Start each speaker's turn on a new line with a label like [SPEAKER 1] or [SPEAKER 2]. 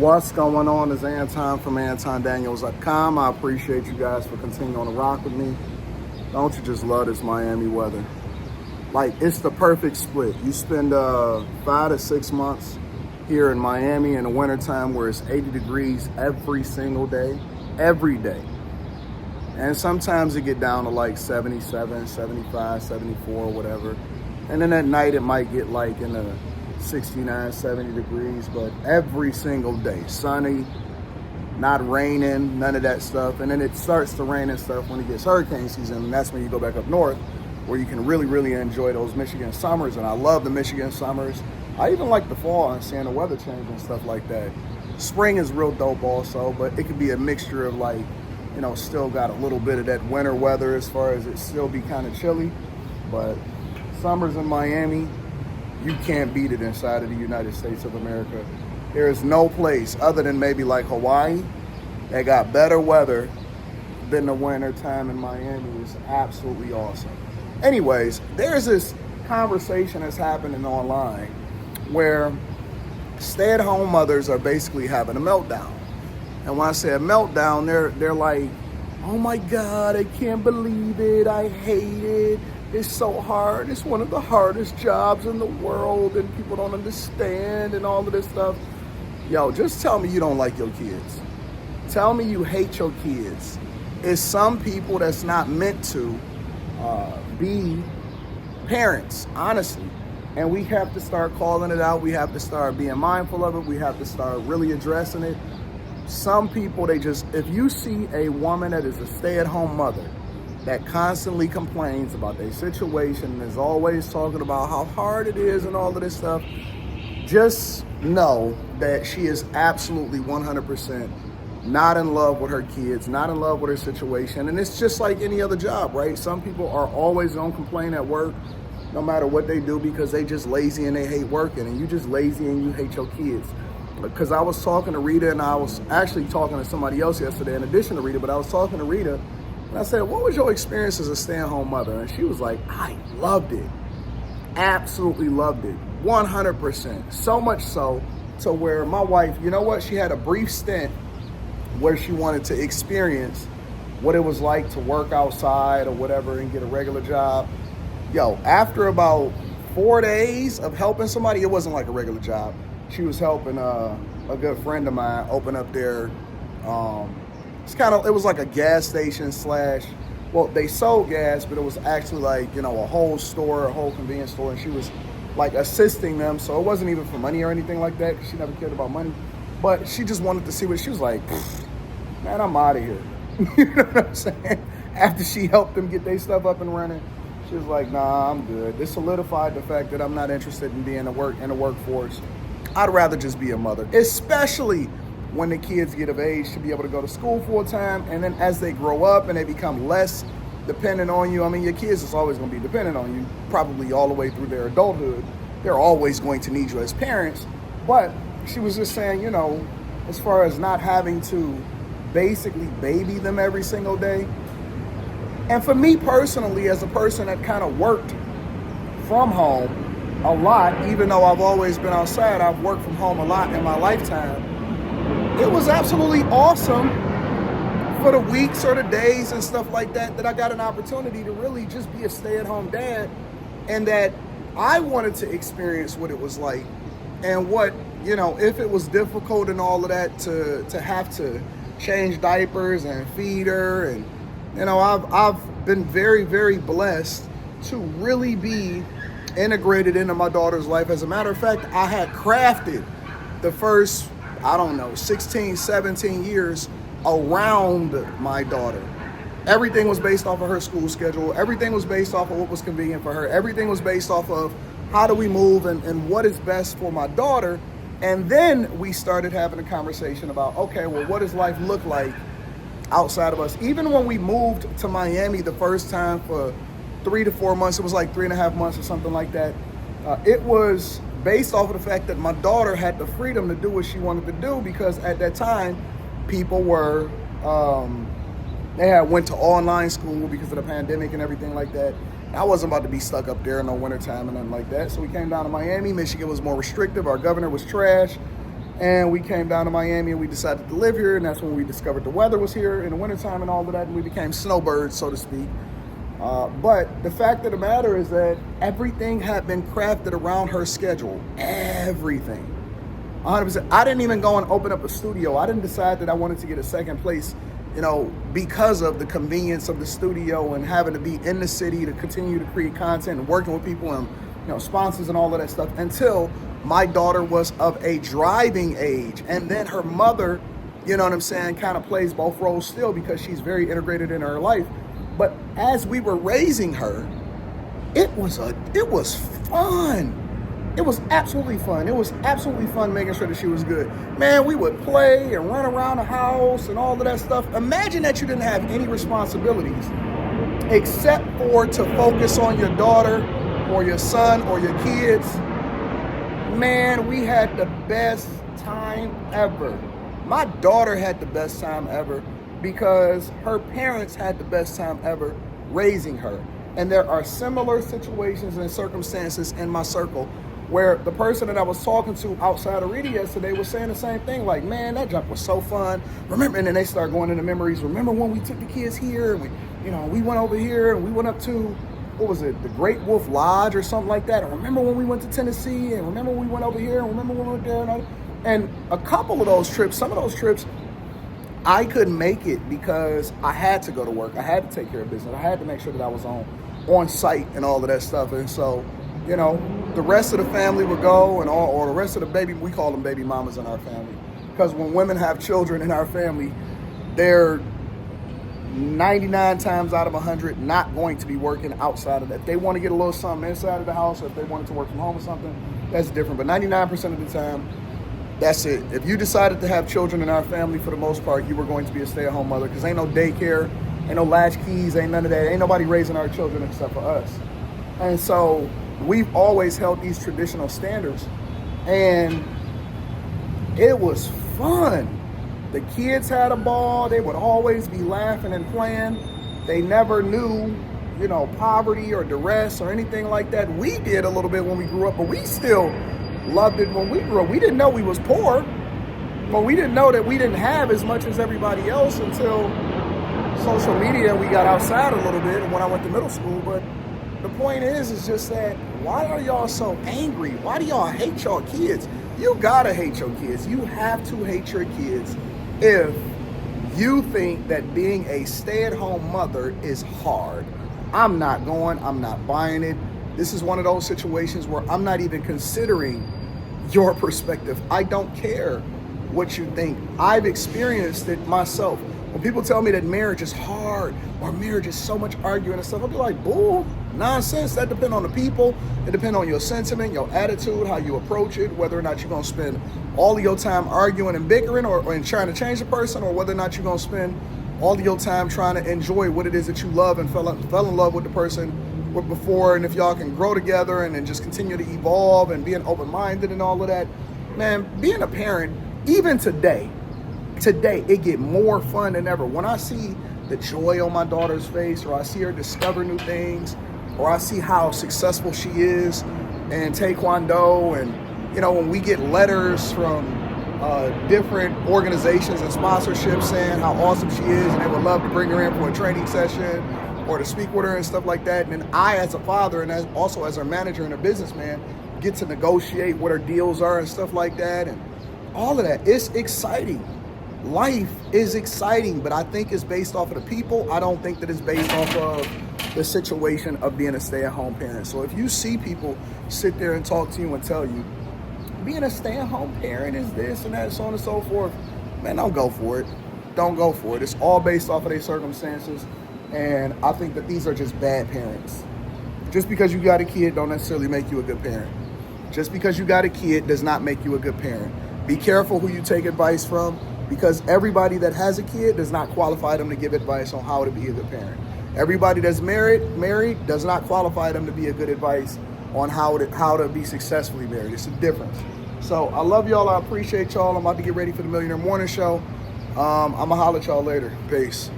[SPEAKER 1] What's going on? Is Anton from antondaniels.com. I appreciate you guys for continuing to rock with me. Don't you just love this Miami weather? Like, it's the perfect split. You spend 5 to 6 months here in Miami in the wintertime where it's 80 degrees every single day, every day. And sometimes it get down to like 77, 75, 74, whatever. And then at night it might get like in the 69, 70 degrees, but every single day, sunny, not raining, none of that stuff. And then it starts to rain and stuff when it gets hurricane season, and that's when you go back up north where you can really, really enjoy those Michigan summers. And I love the Michigan summers. I even like the fall and seeing the weather change and stuff like that. Spring is real dope also, but it could be a mixture of like, you know, still got a little bit of that winter weather as far as it still be kind of chilly. But summers in Miami, you can't beat it inside of the United States of America. There is no place other than maybe like Hawaii that got better weather than the winter time in Miami. It's absolutely awesome. Anyways, there's this conversation that's happening online where stay-at-home mothers are basically having a meltdown. And when I say a meltdown, they're like, oh my God, I can't believe it, I hate it. It's so hard. It's one of the hardest jobs in the world and people don't understand and all of this stuff. Yo, just tell me you don't like your kids. Tell me you hate your kids. It's some people that's not meant to be parents, honestly. And we have to start calling it out. We have to start being mindful of it. We have to start really addressing it. Some people, if you see a woman that is a stay-at-home mother that constantly complains about their situation and is always talking about how hard it is and all of this stuff, just know that she is absolutely 100% not in love with her kids, not in love with her situation. And it's just like any other job, right? Some people are always gonna complain at work no matter what they do because they just lazy and they hate working, and you just lazy and you hate your kids. Because I was talking to Rita, and I was actually talking to somebody else yesterday in addition to Rita, but I was talking to Rita and I said, what was your experience as a stay-at-home mother? And she was like, I loved it. Absolutely loved it. 100%. So much so to where my wife, you know what? She had a brief stint where she wanted to experience what it was like to work outside or whatever and get a regular job. Yo, after about 4 days of helping somebody, it wasn't like a regular job. She was helping a good friend of mine open up their, it was like a gas station / well, they sold gas, but it was actually like, you know, a whole store, a whole convenience store. And she was like assisting them. So it wasn't even for money or anything like that, because she never cared about money. But she just wanted to see what she was like, man, I'm out of here. You know what I'm saying? After she helped them get their stuff up and running, she was like, nah, I'm good. This solidified the fact that I'm not interested in being in the workforce. I'd rather just be a mother, especially when the kids get of age to be able to go to school full time. And then as they grow up and they become less dependent on you, I mean, your kids is always going to be dependent on you, probably all the way through their adulthood. They're always going to need you as parents. But she was just saying, you know, as far as not having to basically baby them every single day. And for me personally, as a person that kind of worked from home a lot, even though I've always been outside, I've worked from home a lot in my lifetime. It was absolutely awesome for the weeks or the days and stuff like that I got an opportunity to really just be a stay-at-home dad, and that I wanted to experience what it was like and what, you know, if it was difficult and all of that to have to change diapers and feed her. And, you know, I've been very, very blessed to really be integrated into my daughter's life. As a matter of fact, I had crafted the first, 16, 17 years around my daughter. Everything was based off of her school schedule. Everything was based off of what was convenient for her. Everything was based off of how do we move and what is best for my daughter. And then we started having a conversation about, okay, well, what does life look like outside of us? Even when we moved to Miami the first time for 3 to 4 months, it was like 3.5 months or something like that. It was based off of the fact that my daughter had the freedom to do what she wanted to do, because at that time, people were, they had went to online school because of the pandemic and everything like that. I wasn't about to be stuck up there in no wintertime and nothing like that. So we came down to Miami. Michigan was more restrictive. Our governor was trash. And we came down to Miami and we decided to live here. And that's when we discovered the weather was here in the wintertime and all of that. And we became snowbirds, so to speak. But the fact of the matter is that everything had been crafted around her schedule. Everything. 100%. I didn't even go and open up a studio. I didn't decide that I wanted to get a second place, because of the convenience of the studio and having to be in the city to continue to create content and working with people and, sponsors and all of that stuff until my daughter was of a driving age. And then her mother, kind of plays both roles still because she's very integrated in her life. But as we were raising her, it was fun. It was absolutely fun. It was absolutely fun making sure that she was good. Man, we would play and run around the house and all of that stuff. Imagine that you didn't have any responsibilities except for to focus on your daughter or your son or your kids. Man, we had the best time ever. My daughter had the best time ever because her parents had the best time ever raising her. And there are similar situations and circumstances in my circle where the person that I was talking to outside of Reedy yesterday was saying the same thing, like, man, that jump was so fun. Remember, and then they start going into memories. Remember when we took the kids here and we went over here and we went up to, what was it, the Great Wolf Lodge or something like that. Or remember when we went to Tennessee and remember when we went over here and remember when we went there. And a couple of those trips, some of those trips, I couldn't make it because I had to go to work. I had to take care of business. I had to make sure that I was on site and all of that stuff. And so, the rest of the family would go or the rest of the baby, we call them baby mamas in our family. Because when women have children in our family, they're 99 times out of 100 not going to be working outside of that. If they want to get a little something inside of the house or if they wanted to work from home or something, that's different. But 99% of the time, that's it. If you decided to have children in our family, for the most part, you were going to be a stay-at-home mother because ain't no daycare, ain't no latch keys, ain't none of that. Ain't nobody raising our children except for us. And so we've always held these traditional standards, and it was fun. The kids had a ball. They would always be laughing and playing. They never knew, poverty or duress or anything like that. We did a little bit when we grew up, but we still loved it when we grew up. We didn't know we was poor, but we didn't know that we didn't have as much as everybody else until social media. We got outside a little bit when I went to middle school. But the point is just that, why are y'all so angry? Why do y'all hate y'all kids? You gotta hate your kids. You have to hate your kids if you think that being a stay-at-home mother is hard. I'm not buying it. This is one of those situations where I'm not even considering your perspective. I don't care what you think. I've experienced it myself. When people tell me that marriage is hard or marriage is so much arguing and stuff, I'll be like, bull, nonsense. That depends on the people. It depends on your sentiment, your attitude, how you approach it, whether or not you're going to spend all of your time arguing and bickering or trying to change the person, or whether or not you're going to spend all of your time trying to enjoy what it is that you love and fell in love with the person before, and if y'all can grow together and then just continue to evolve and being open-minded and all of that. Man, being a parent, even today it get more fun than ever. When I see the joy on my daughter's face, or I see her discover new things, or I see how successful she is in Taekwondo, and when we get letters from different organizations and sponsorships saying how awesome she is and they would love to bring her in for a training session or to speak with her and stuff like that. And then I, as a father and also as her manager and a businessman, get to negotiate what her deals are and stuff like that. And all of that, it's exciting. Life is exciting, but I think it's based off of the people. I don't think that it's based off of the situation of being a stay-at-home parent. So if you see people sit there and talk to you and tell you, being a stay-at-home parent is this and that, so on and so forth, man, don't go for it. Don't go for it. It's all based off of their circumstances. And I think that these are just bad parents. Just because you got a kid don't necessarily make you a good parent. Just because you got a kid does not make you a good parent. Be careful who you take advice from, because everybody that has a kid does not qualify them to give advice on how to be a good parent. Everybody that's married does not qualify them to be a good advice on how to be successfully married. It's a difference. So I love y'all. I appreciate y'all. I'm about to get ready for the Millionaire Morning Show. I'm going to holler at y'all later. Peace.